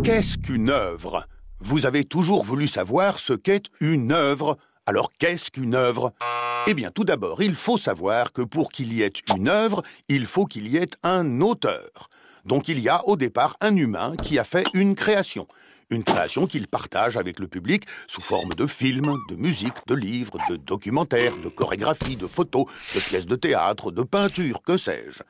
Qu'est-ce qu'une œuvre? Vous avez toujours voulu savoir ce qu'est une œuvre. Alors, qu'est-ce qu'une œuvre? Eh bien, tout d'abord, il faut savoir que pour qu'il y ait une œuvre, il faut qu'il y ait un auteur. Donc, il y a au départ un humain qui a fait une création. Une création qu'il partage avec le public sous forme de films, de musique, de livres, de documentaires, de chorégraphies, de photos, de pièces de théâtre, de peintures, que sais-je.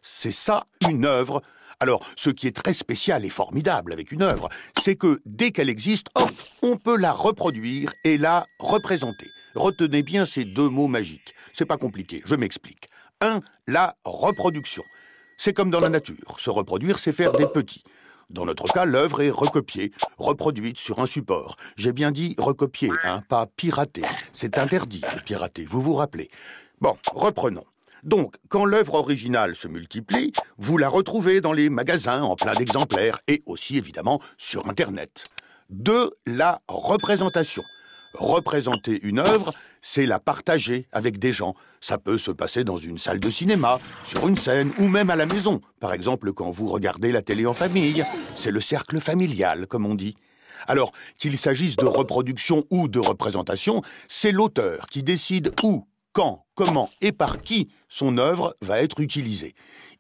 C'est ça, une œuvre. Alors, ce qui est très spécial et formidable avec une œuvre, c'est que dès qu'elle existe, hop, on peut la reproduire et la représenter. Retenez bien ces deux mots magiques. C'est pas compliqué, je m'explique. 1. La reproduction. C'est comme dans la nature. Se reproduire, c'est faire des petits. Dans notre cas, l'œuvre est recopiée, reproduite sur un support. J'ai bien dit recopier, pas pirater. C'est interdit de pirater, vous vous rappelez. Bon, reprenons. Donc, quand l'œuvre originale se multiplie, vous la retrouvez dans les magasins en plein d'exemplaires et aussi, évidemment, sur Internet. 2. La représentation. Représenter une œuvre, c'est la partager avec des gens. Ça peut se passer dans une salle de cinéma, sur une scène ou même à la maison. Par exemple, quand vous regardez la télé en famille. C'est le cercle familial, comme on dit. Alors, qu'il s'agisse de reproduction ou de représentation, c'est l'auteur qui décide où, quand, comment et par qui son œuvre va être utilisée.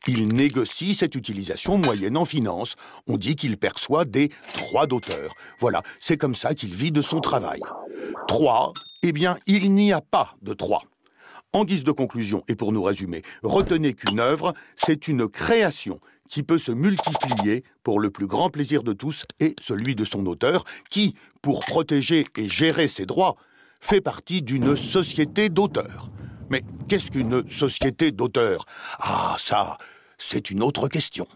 Il négocie cette utilisation moyennant finance. On dit qu'il perçoit des droits d'auteur. Voilà, c'est comme ça qu'il vit de son travail. 3, eh bien, il n'y a pas de 3. En guise de conclusion, et pour nous résumer, retenez qu'une œuvre, c'est une création qui peut se multiplier pour le plus grand plaisir de tous et celui de son auteur, qui, pour protéger et gérer ses droits, fait partie d'une société d'auteurs. Mais qu'est-ce qu'une société d'auteurs? Ah, ça, c'est une autre question.